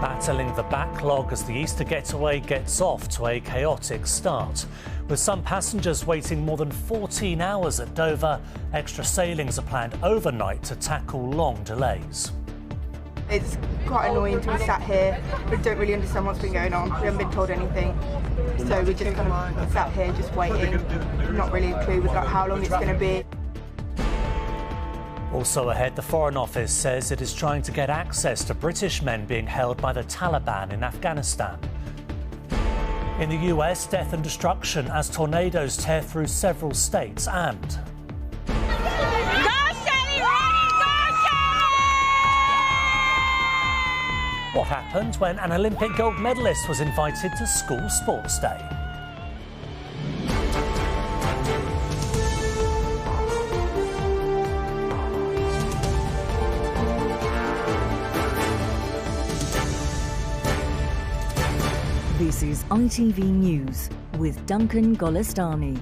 Battling the backlog as the Easter getaway gets off to a chaotic start. With some passengers waiting more than 14 hours at Dover, extra sailings are planned overnight to tackle long delays. It's quite annoying to be sat here. We don't really understand what's been going on. We haven't been told anything. So we're just kind of sat here just waiting, not really a clue with how long it's going to be. Also ahead, the Foreign Office says it is trying to get access to British men being held by the Taliban in Afghanistan. In the US, death and destruction as tornadoes tear through several states and... Go Shelly! Go Shelly! What happened when an Olympic gold medalist was invited to school sports day? This is ITV News with Duncan Golestani.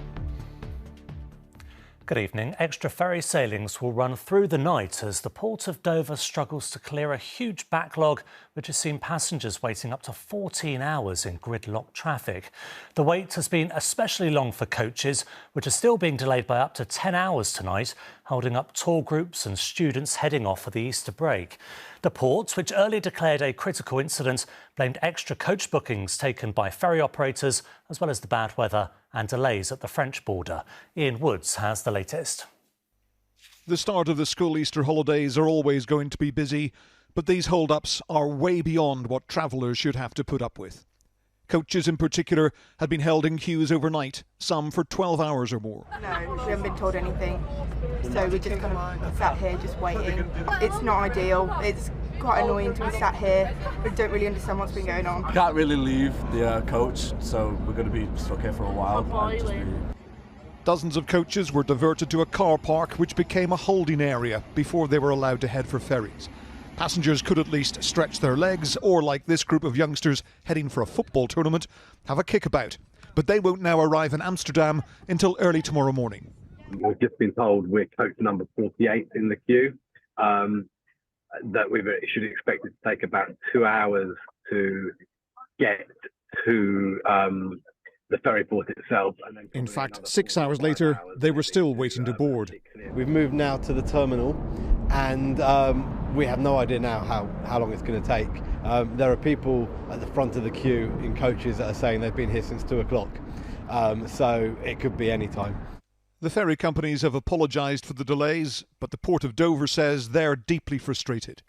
Good evening. Extra ferry sailings will run through the night as the Port of Dover struggles to clear a huge backlog which has seen passengers waiting up to 14 hours in gridlock traffic. The wait has been especially long for coaches, which are still being delayed by up to 10 hours tonight, holding up tour groups and students heading off for the Easter break. The port, which earlier declared a critical incident, blamed extra coach bookings taken by ferry operators, as well as the bad weather and delays at the French border. Ian Woods has the latest. The start of the school Easter holidays are always going to be busy, but these hold-ups are way beyond what travellers should have to put up with. Coaches in particular had been held in queues overnight, some for 12 hours or more. No, we haven't been told anything. So we're just kind of sat here just waiting. It's not ideal. It's quite annoying to be sat here. We don't really understand what's been going on. Can't really leave the coach, so we're going to be stuck here for a while. Dozens of coaches were diverted to a car park which became a holding area before they were allowed to head for ferries. Passengers could at least stretch their legs or, like this group of youngsters heading for a football tournament, have a kickabout. But they won't now arrive in Amsterdam until early tomorrow morning. We've just been told we're coach number 48 in the queue, that we should expect it to take about 2 hours to get to the ferry port itself. And then in fact, 6 hours later, they were still waiting to board. We've moved now to the terminal, and we have no idea now how long it's going to take. There are people at the front of the queue in coaches that are saying they've been here since 2 o'clock, so it could be any time. The ferry companies have apologised for the delays, but the Port of Dover says they're deeply frustrated.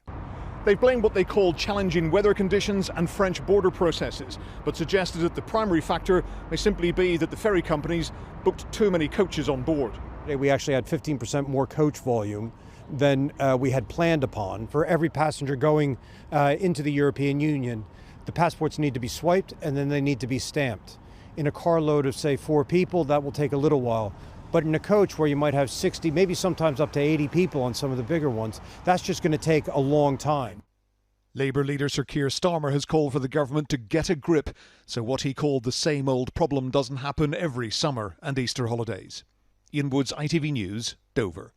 They blamed what they call challenging weather conditions and French border processes, but suggested that the primary factor may simply be that the ferry companies booked too many coaches on board. We actually had 15% more coach volume than we had planned upon. For every passenger going into the European Union, the passports need to be swiped and then they need to be stamped. In a carload of, say, 4 people, that will take a little while. But in a coach where you might have 60, maybe sometimes up to 80 people on some of the bigger ones, that's just going to take a long time. Labour leader Sir Keir Starmer has called for the government to get a grip so what he called the same old problem doesn't happen every summer and Easter holidays. Ian Woods, ITV News, Dover.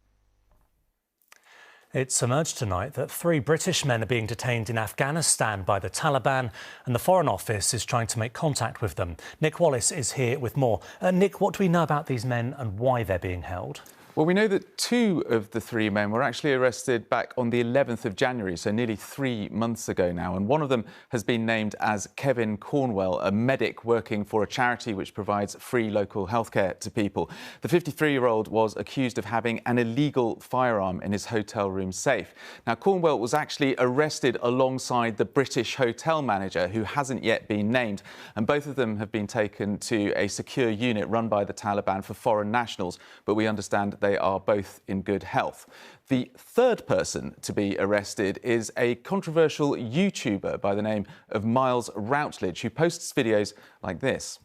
It's emerged tonight that 3 British men are being detained in Afghanistan by the Taliban, and the Foreign Office is trying to make contact with them. Nick Wallace is here with more. Nick, what do we know about these men and why they're being held? Well, we know that 2 of the 3 men were actually arrested back on the 11th of January, so nearly 3 months ago now. And one of them has been named as Kevin Cornwell, a medic working for a charity which provides free local healthcare to people. The 53-year-old was accused of having an illegal firearm in his hotel room safe. Now, Cornwell was actually arrested alongside the British hotel manager, who hasn't yet been named. And both of them have been taken to a secure unit run by the Taliban for foreign nationals. But we understand they are both in good health. The 3rd person to be arrested is a controversial YouTuber by the name of Miles Routledge, who posts videos like this.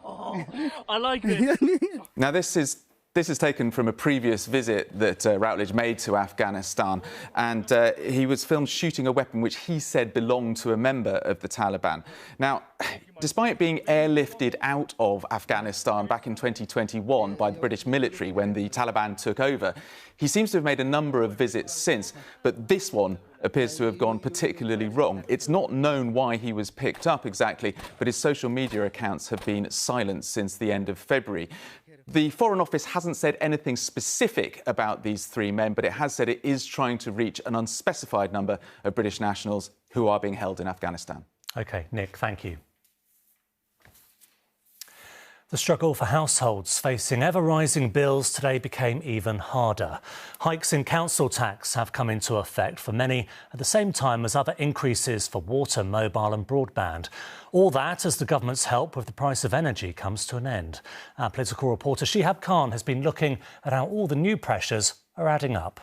Oh, I like this. Now, this is taken from a previous visit that Routledge made to Afghanistan, and he was filmed shooting a weapon which he said belonged to a member of the Taliban. Now, despite being airlifted out of Afghanistan back in 2021 by the British military when the Taliban took over, he seems to have made a number of visits since, but this one appears to have gone particularly wrong. It's not known why he was picked up exactly, but his social media accounts have been silent since the end of February. The Foreign Office hasn't said anything specific about these three men, but it has said it is trying to reach an unspecified number of British nationals who are being held in Afghanistan. OK, Nick, thank you. The struggle for households facing ever-rising bills today became even harder. Hikes in council tax have come into effect for many at the same time as other increases for water, mobile and broadband. All that as the government's help with the price of energy comes to an end. Our political reporter Shihab Khan has been looking at how all the new pressures are adding up.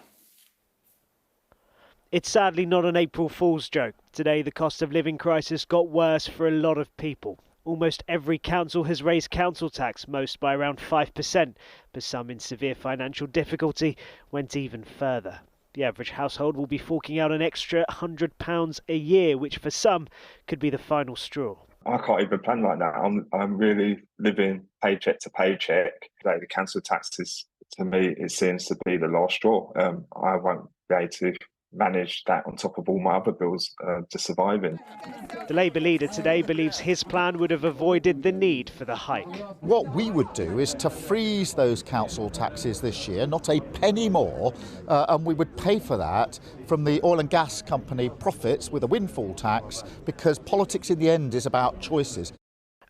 It's sadly not an April Fool's joke. Today the cost of living crisis got worse for a lot of people. Almost every council has raised council tax, most by around 5%, but some in severe financial difficulty went even further. The average household will be forking out an extra £100 a year, which for some could be the final straw. I can't even plan like that. I'm really living paycheck to paycheck. Like the council taxes, to me, it seems to be the last straw. I won't be able to manage that on top of all my other bills to surviving. The Labour leader today believes his plan would have avoided the need for the hike. What we would do is to freeze those council taxes this year, not a penny more, and we would pay for that from the oil and gas company profits with a windfall tax, because politics in the end is about choices.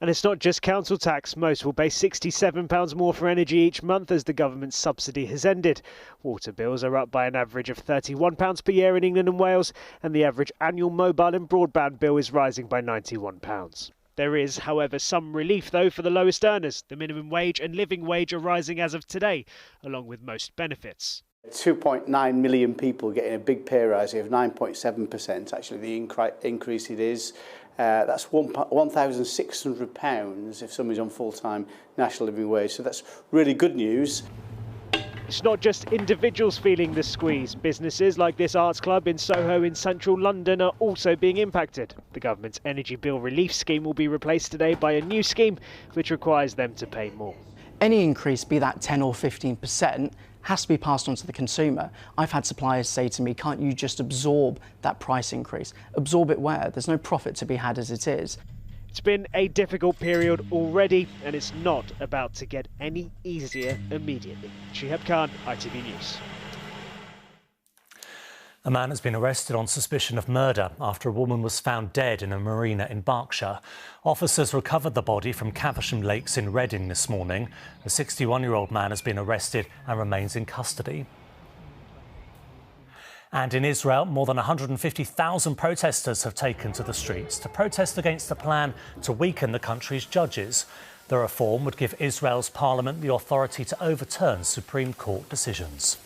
And it's not just council tax. Most will pay £67 more for energy each month as the government's subsidy has ended. Water bills are up by an average of £31 per year in England and Wales, and the average annual mobile and broadband bill is rising by £91. There is, however, some relief, though, for the lowest earners. The minimum wage and living wage are rising as of today, along with most benefits. 2.9 million people getting a big pay rise of 9.7%. Actually, the increase it is. That's £1,600 if somebody's on full-time national living wage. So that's really good news. It's not just individuals feeling the squeeze. Businesses like this arts club in Soho in central London are also being impacted. The government's energy bill relief scheme will be replaced today by a new scheme which requires them to pay more. Any increase, be that 10 or 15%, has to be passed on to the consumer. I've had suppliers say to me, can't you just absorb that price increase? Absorb it where? There's no profit to be had as it is. It's been a difficult period already, and it's not about to get any easier immediately. Shihab Khan, ITV News. A man has been arrested on suspicion of murder after a woman was found dead in a marina in Berkshire. Officers recovered the body from Caversham Lakes in Reading this morning. A 61-year-old man has been arrested and remains in custody. And in Israel, more than 150,000 protesters have taken to the streets to protest against the plan to weaken the country's judges. The reform would give Israel's parliament the authority to overturn Supreme Court decisions.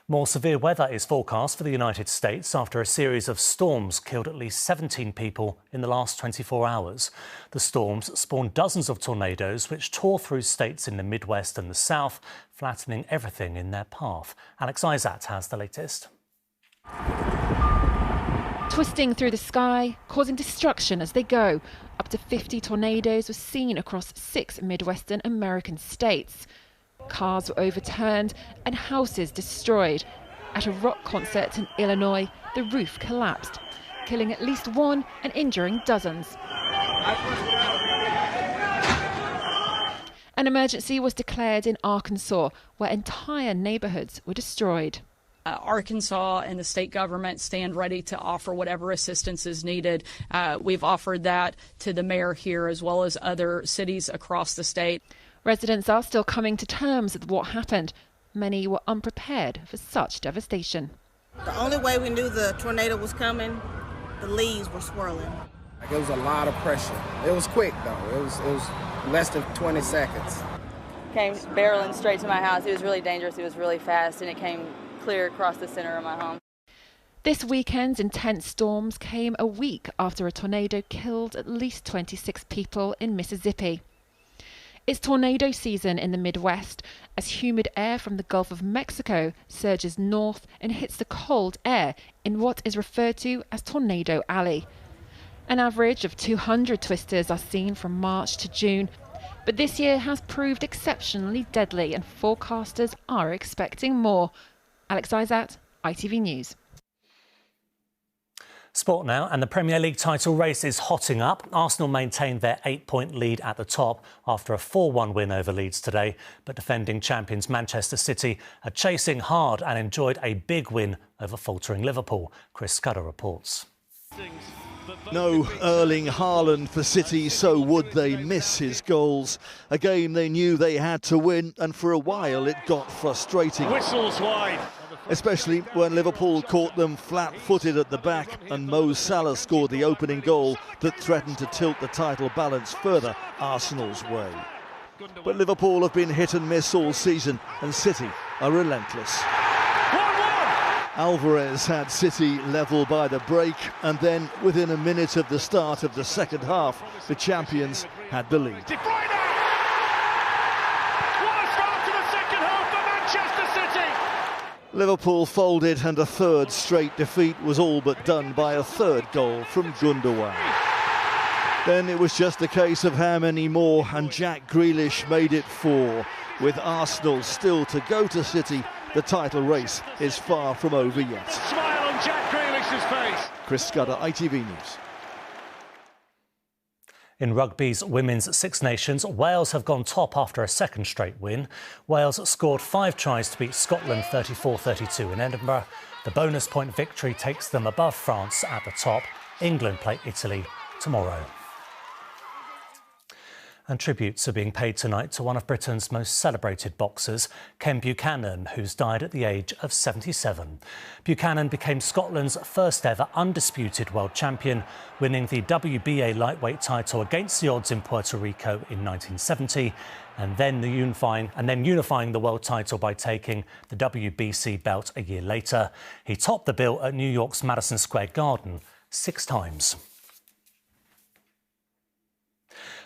More severe weather is forecast for the United States after a series of storms killed at least 17 people in the last 24 hours. The storms spawned dozens of tornadoes which tore through states in the Midwest and the South, flattening everything in their path. Alex Izat has the latest. Twisting through the sky, causing destruction as they go. Up to 50 tornadoes were seen across 6 Midwestern American states. Cars were overturned and houses destroyed. At a rock concert in Illinois, the roof collapsed, killing at least one and injuring dozens. An emergency was declared in Arkansas, where entire neighborhoods were destroyed. Arkansas and the state government stand ready to offer whatever assistance is needed. We've offered that to the mayor here as well as other cities across the state. Residents are still coming to terms with what happened. Many were unprepared for such devastation. The only way we knew the tornado was coming, the leaves were swirling. It was a lot of pressure. It was quick though. It was less than 20 seconds. Came barreling straight to my house. It was really dangerous. It was really fast, and it came clear across the center of my home. This weekend's intense storms came a week after a tornado killed at least 26 people in Mississippi. It's tornado season in the Midwest as humid air from the Gulf of Mexico surges north and hits the cold air in what is referred to as Tornado Alley. An average of 200 twisters are seen from March to June, but this year has proved exceptionally deadly and forecasters are expecting more. Alex Izat, ITV News. Sport now, and the Premier League title race is hotting up. Arsenal maintained their 8-point lead at the top after a 4-1 win over Leeds today. But defending champions Manchester City are chasing hard and enjoyed a big win over faltering Liverpool. Chris Scudder reports. No Erling Haaland for City, so would they miss his goals. A game they knew they had to win, and for a while it got frustrating. Whistles wide. Especially when Liverpool caught them flat-footed at the back and Mo Salah scored the opening goal that threatened to tilt the title balance further Arsenal's way. But Liverpool have been hit and miss all season, and City are relentless. Alvarez had City level by the break, and then within a minute of the start of the second half, the champions had the lead. Liverpool folded, and a third straight defeat was all but done by a third goal from Gundogan. Then it was just a case of how many more, and Jack Grealish made it 4. With Arsenal still to go to City, the title race is far from over yet. Smile on Jack Grealish's face. Chris Scudder, ITV News. In rugby's Women's Six Nations, Wales have gone top after a second straight win. Wales scored 5 tries to beat Scotland 34-32 in Edinburgh. The bonus point victory takes them above France at the top. England play Italy tomorrow. And tributes are being paid tonight to one of Britain's most celebrated boxers, Ken Buchanan, who's died at the age of 77. Buchanan became Scotland's first ever undisputed world champion, winning the WBA lightweight title against the odds in Puerto Rico in 1970, and then unifying the world title by taking the WBC belt a year later. He topped the bill at New York's Madison Square Garden 6 times.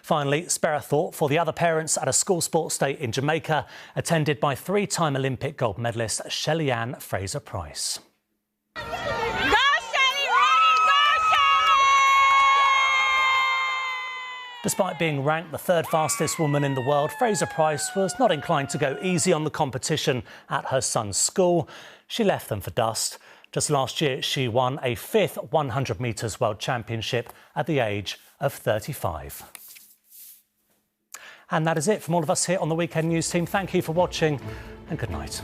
Finally, spare a thought for the other parents at a school sports day in Jamaica, attended by 3-time Olympic gold medalist Shelly FraserPrice. Despite being ranked the 3rd fastest woman in the world, FraserPrice was not inclined to go easy on the competition at her son's school. She left them for dust. Just last year, she won a 5th 100 metres world championship at the age of 35. And that is it from all of us here on the Weekend News team. Thank you for watching, and good night.